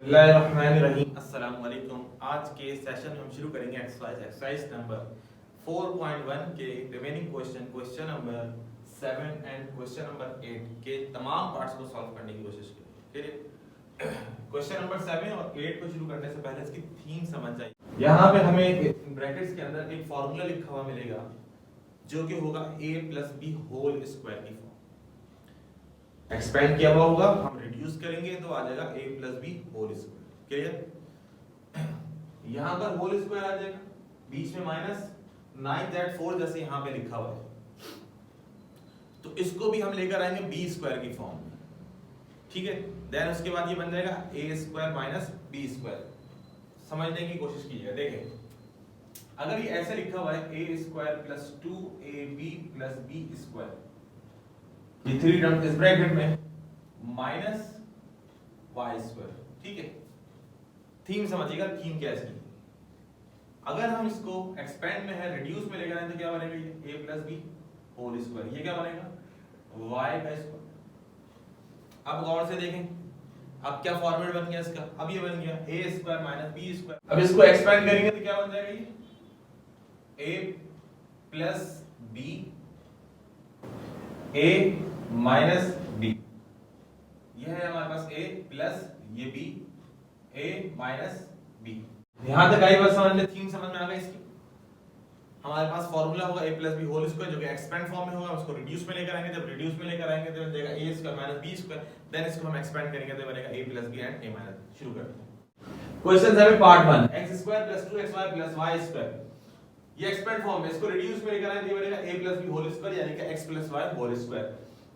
बिस्मिल्लाहिर्रहमानिर्रहीम। अस्सलाम वालेकुम। आज के सेशन में हम शुरू करेंगे एक्सरसाइज नंबर 4.1 के remaining question number 7 and question number 8 के तमाम पार्ट्स को सॉल्व करने की कोशिश करेंगे। क्वेश्चन नंबर 7 और 8 को शुरू करने से पहले इसकी थीम समझ जाइए। यहाँ पे हमें ब्रैकेट्स के अंदर एक फॉर्मूला लिखा हुआ मिलेगा जो कि होगा a + b होल स्क्वायर की फॉर्म। एक्सपेंड किया हुआ होगा, हम रिड्यूस करेंगे तो आ जाएगा a + b whole square. Clear? यहाँ पर होल स्क्वायर आ जाएगा, बीच में माइनस 9z4 जैसे यहाँ पे लिखा हुआ है, तो इसको भी हम लेकर आएंगे b स्क्वायर की फॉर्म में। ठीक है, देन उसके बाद ये बन जाएगा a² - b²। समझने की कोशिश कीजिएगा। देखें, अगर ये ऐसे लिखा हुआ है a² + 2ab + b², ये 3 टर्म इस ब्रैकेट में -y²। ठीक है, थीम समझिएगा, थीम क्या है इसकी। अगर हम इसको एक्सपेंड में है, रिड्यूस में लेकर आए तो क्या बनेगा, ये a + b होल स्क्वायर। ये क्या बनेगा, y²। अब गौर से देखें, अब क्या फॉर्मेट बन गया इसका। अब ये बन गया a² - b²। अब इसको एक्सपेंड करेंगे तो क्या बन जाएगा, ये a + b a - b। यह है हमारे पास a प्लस ये b a - b। यहां तक आई बात समझ में, थीम समझ में आ गई इसकी। हमारे पास फार्मूला होगा a + b होल स्क्वायर जो कि एक्सपेंड फॉर्म में होगा, उसको रिड्यूस में लेकर आएंगे। जब रिड्यूस में लेकर आएंगे तो बन जाएगा a² - b²। देन इसको हम एक्सपेंड करेंगे तो बनेगा a + b एंड a - शुरू करते हैं। क्वेश्चन है पार्ट 1, x² + 2xy + y²। ये एक्सपेंड फॉर्म है, इसको रिड्यूस में लेकर आए तो ये बनेगा a + b होल स्क्वायर यानी कि x + y whole square.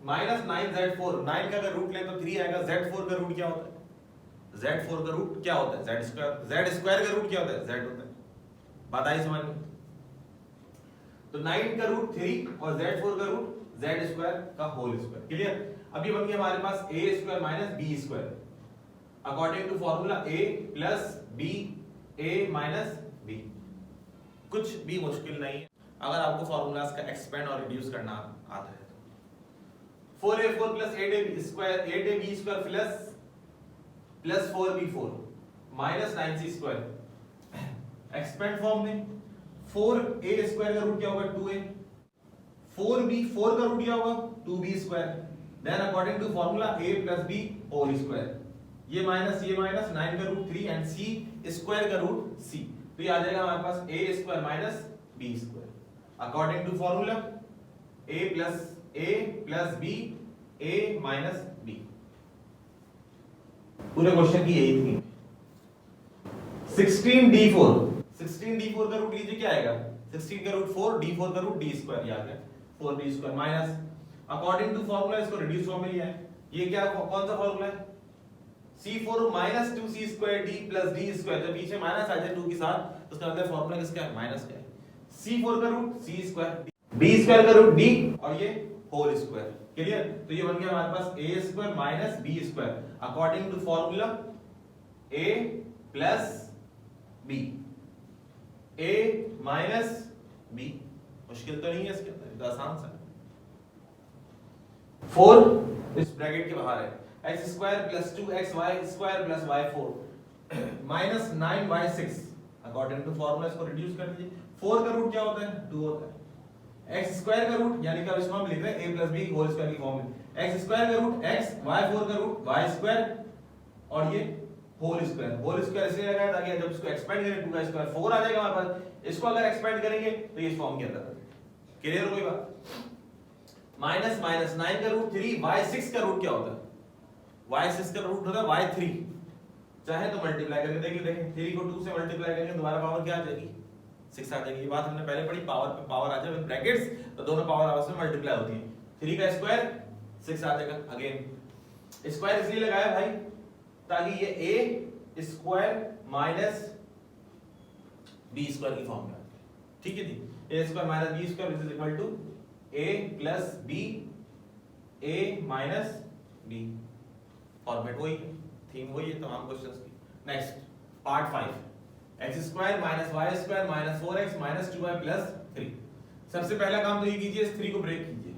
-9z4, 9 का अगर रूट लें तो 3 आएगा। z4 का रूट क्या होता है, z4 का रूट क्या होता है, z² का रूट क्या होता है, z होता है। बात आई समझ में? तो 9 का रूट 3 और z4 का रूट z² का होल स्क्वायर। क्लियर? अब ये बन गया हमारे पास a² - b²। According to formula a + b a - b। कुछ भी मुश्किल नहीं है अगर आपको फार्मूलाज का एक्सपेंड और रिड्यूस करना आता है। 4a4 + 8ab² plus 4b4 -9c²। Expand form में 4a² का रूट क्या होगा, 2a। 4b4 का रूट क्या होगा, 2b²। Then according to formula a + b whole square. ये माइनस 9 का रूट 3 एंड c² का रूट c। तो ये आ जाएगा हमारे पास a² - b²। According to formula a + b a - b। पूरे क्वेश्चन की यही थी। 16d4 का रूट लीजिए, क्या आएगा, 16 का रूट 4, d4 का रूट d²। ये आ गया 4d² minus, according to formula इसको रिड्यूस फॉर्म में लिया है। ये क्या, कौन सा फार्मूला है, c4 - 2c² d + d²। जब पीछे माइनस आ जाए 2 के साथ तो उसका मतलब फार्मूला किसका है, माइनस का है। c4 का रूट c², b² का रूट d और ये होल स्क्वायर। क्लियर? तो ये बन गया हमारे पास a² - b²। According to formula a + b a - b। मुश्किल तो नहीं है इसके अंदर, तो आसान सा। 4 इस ब्रैकेट के बाहर है, x² + 2xy² + y4 -9y6। According to formula इसको रिड्यूस कर दीजिए। 4 का रूट क्या होता है, 2 होता है। x² का रूट यानी कि अब इसको हम लिख रहे हैं a + b होल स्क्वायर की फॉर्म में। x² का रूट x, y4 का रूट y² और ये होल स्क्वायर। होल स्क्वायर इसलिए लगाया ताकि जब इसको एक्सपेंड करें 2 का स्क्वायर 4 आ जाएगा हमारे पास। इसको अगर एक्सपेंड करेंगे तो ये इस फॉर्म के अंदर आ जाएगा। क्लियर? कोई बात? -9 का रूट 3, y6 का रूट क्या होता है, y6 का रूट होता है y3। चाहे तो मल्टीप्लाई करके देखिए, 3 को 2 से मल्टीप्लाई करेंगे दोबारा पावर क्या आ जाएगी, 6 आ जाएगी। ये बात हमने पहले पढ़ी, पावर पे पावर आ जाए ब्रैकेट्स तो दोनों पावर आपस में मल्टीप्लाई होती है। 3 का स्क्वायर 6 आ जाएगा। अगेन स्क्वायर इसलिए लगाया भाई ताकि ये a² - b² की फॉर्म में। ठीक है जी, a² - b² is equal to a + b a - b। Format वही है, थीम वही है तमाम क्वेश्चंस की। Next part 5, x² - y² - 4x - 2y + 3। सबसे पहला काम तो ये कीजिए, इस 3 को ब्रेक कीजिए।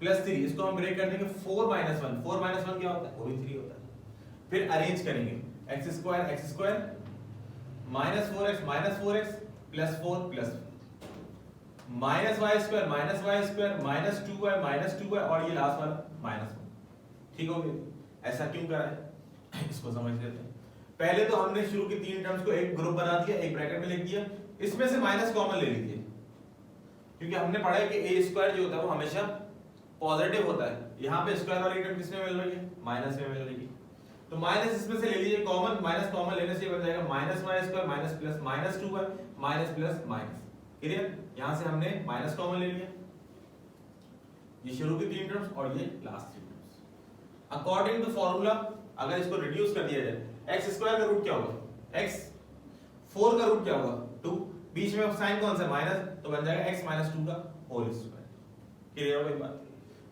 +3 इसको हम ब्रेक कर देंगे, 4 - 1 क्या होता है, वो भी 3 होता है। फिर अरेंज करेंगे, X square minus 4x plus 4 plus minus Y square minus 2y और ये लास्ट वाला माइनस 1। ठीक हो गया? ऐसा क्यों करा है इसको समझ लेते हैं। पहले तो हमने शुरू की तीन टर्म्स को एक ग्रुप बना दिया, एक ब्रैकेट में लिख दिया, इसमें से माइनस कॉमन ले लीजिए, क्योंकि हमने पढ़ा है कि ए स्क्वायर जो होता है वो हमेशा पॉजिटिव होता है। यहाँ पे स्क्वायर वाली टर्म किसमें मिल रही है? माइनस में मिल रही है, तो माइनस इसमें से ले लीजिए कॉमन, माइनस कॉमन लेने से बन जाएगा minus Y square minus plus minus 2y minus plus minus. Clear? यहाँ से हमने माइनस कॉमन ले लिया, ये शुरू की तीन टर्म्स और ये लास्ट तीन टर्म्स। अकॉर्डिंग टू फॉर्मूला अगर इसको रिड्यूस कर दिया जाए, एक्स स्क्वायर का रूट क्या होगा? x, 4 का रूट क्या होगा? 2, बीच में साइन कौन सा माइनस, तो बन जाएगा x माइनस 2 का होल स्क्वायर। क्लियर हो गई बात?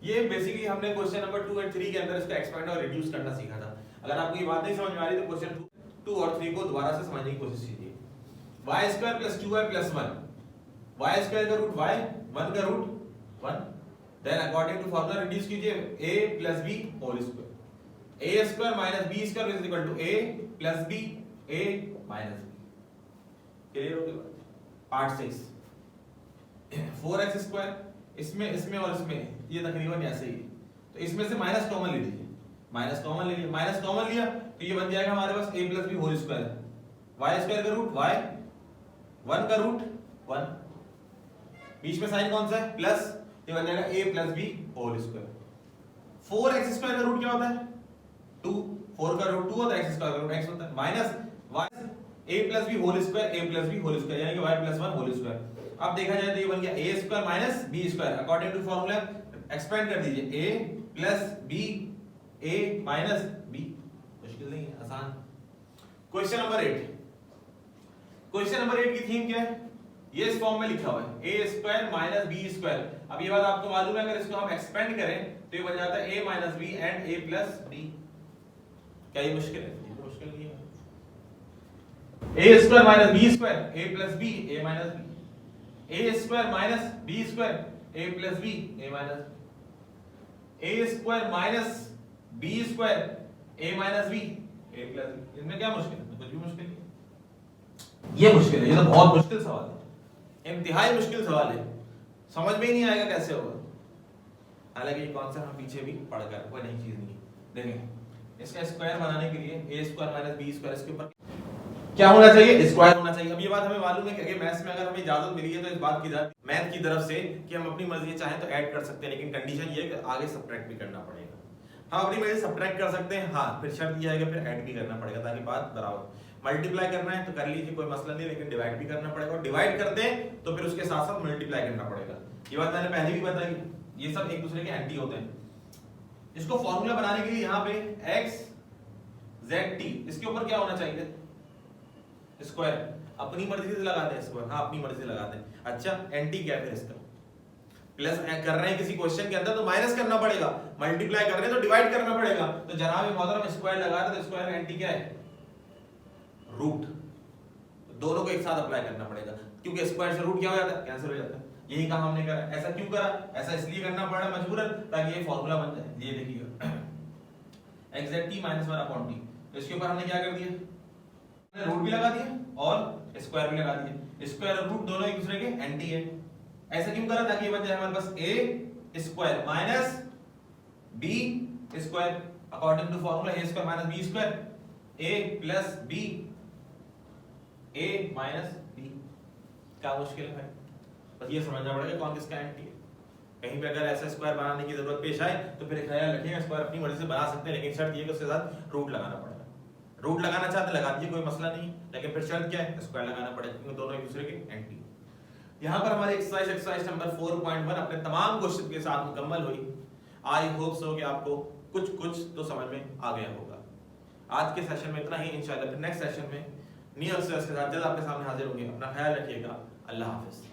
ये बेसिकली हमने क्वेश्चन नंबर 2 और 3 के अंदर इसका एक्सपेंड और रिड्यूस करना सीखा था। अगर आपको ये बात नहीं समझ में आ रही तो क्वेश्चन 2 और 3 को दोबारा से समझने की कोशिश कीजिए। y square plus 2y plus 1, y square का रूट y, 1 का root 1, then according to formula reduce कीजिए a plus b whole square, a square minus b square is equal to a plus b a minus b। Clear हो गया? Part 6 4x square, इसमें और इसमें ये तकरीबन ऐसे ही है, तो इसमें से माइनस कॉमन ले लीजिए, माइनस कॉमन ले लिया, माइनस कॉमन लिया तो ये बन जाएगा हमारे पास a plus b whole square, y square का रूट y, 1 का रूट 1, बीच में साइन कौन सा है? प्लस, ये बन जाएगा a plus b whole square. 4x square का रूट क्या होता है? 2, 4 का रूट 2 होता है, x स्क्वायर का रूट x होता है, minus y a plus b whole square, a plus b whole square यानी कि y प्लस 1 होल स्क्वायर। अब देखा जाए तो ये बन गया a square minus b square, according to formula expand कर दीजिए a plus b a minus b। मुश्किल नहीं है, आसान। क्वेश्चन नंबर 8, क्वेश्चन नंबर 8 की थीम क्या है? ये इस फॉर्म में लिखा हुआ है a square minus b square. अब ये बात आपको मालूम है, अगर इसको हम एक्सपेंड करें तो ये बन जाता है a minus b and a plus b। क्या ये मुश्किल है? ये मुश्किल नहीं है। a square minus b square a plus b a minus b, a square minus b square a plus b a minus b, a square minus b square a minus b a plus b। इसमें क्या मुश्किल है? कुछ भी मुश्किल नहीं है। ये मुश्किल है, ये तो बहुत मुश्किल सवाल है, इंतहाई मुश्किल सवाल है, समझ में ही नहीं आएगा कैसे होगा। हालांकि ये कॉन्सेप्ट हम पीछे भी पढ़ कर, कोई नई चीज नहीं है। देखें, इसका स्क्वायर बनाने के लिए a square minus b square, इसके ऊपर क्या होना चाहिए? स्क्वायर होना चाहिए। अब ये बात हमें मालूम है कि मैथ्स में अगर हमें इजाजत मिली है तो इस बात की मैथ की तरफ से कि हम अपनी मर्जी चाहें तो ऐड कर सकते हैं, लेकिन कंडीशन ये है कि आगे सब्ट्रैक्ट भी करना पड़ेगा। हम अपनी मर्जी सब्ट्रैक्ट कर सकते हैं, हाँ, फिर शर्त ये आएगा फिर ऐड भी करना पड़ेगा ताकि बात बराबर। मल्टीप्लाई करना है तो कर लीजिए, कोई मसला नहीं, लेकिन डिवाइड भी करना पड़ेगा, और डिवाइड करते हैं तो फिर उसके साथ साथ मल्टीप्लाई करना पड़ेगा। ये बात मैंने पहले भी बताई, ये सब एक दूसरे के एंटी होते हैं। इसको फॉर्मूला बनाने के लिए यहाँ पे x z t, इसके ऊपर क्या होना चाहिए? स्क्वायर। अपनी मर्जी से लगाते हैं स्क्वायर, हाँ अपनी मर्जी से लगाते हैं। अच्छा, एंटी क्या है फिर इसका? प्लस कर रहे हैं किसी क्वेश्चन के अंदर तो माइनस करना पड़ेगा, मल्टीप्लाई कर रहे हैं तो डिवाइड करना पड़ेगा। तो जनाब मोहतरम स्क्वायर लगा रहे तो स्क्वायर का एंटी क्या है? रूट। दोनों को एक साथ अप्लाई करना पड़ेगा, क्योंकि स्क्वायर से रूट क्या हो जाता है? कैंसिल हो जाता है। यही काम हमने करा। ऐसा क्यों करा? ऐसा इसलिए करना पड़ा मजबूरन ताकि ये फॉर्मूला बन जाए। ये देखिएगा x z t minus 1 upon t, तो इसके ऊपर हमने क्या कर दिया? रूट भी लगा दिया और स्क्वायर भी लगा दिया। स्क्वायर और रूट दोनों एक दूसरे के एंटी है। ऐसा क्यों करा? ताकि ये बन जाए हमारे पास a square minus b square, according to formula a square minus b square a plus b a minus b। क्या मुश्किल है भाई? बस ये समझना पड़ेगा कौन किसका एंटी है। कहीं पे अगर ऐसा स्क्वायर बनाने की जरूरत पेश आए तो फिर ख्याल रखिएगा स्क्वायर अपनी मर्जी से बना सकते हैं, लेकिन शर्त ये कि उसके साथ रूट लगाना पड़ेगा। रूट लगाना चाहते लगा दीजिए, कोई मसला नहीं, लेकिन फिर शर्त क्या है? स्क्वायर लगाना पड़ेगा, क्योंकि दोनों एक दूसरे के एंटी। यहाँ पर हमारी एक्सरसाइज नंबर 4.1 अपने तमाम क्वेश्चन के साथ मुकम्मल हुई। आई होप सो कि आपको कुछ तो समझ में आ गया होगा। आज के सेशन में इतना ही, इंशाल्लाह फिर नेक्स्ट सेशन में न्यू एक्सरसाइज के साथ जल्द आपके सामने हाजिर होंगे। अपना ख्याल रखिएगा। अल्लाह हाफिज।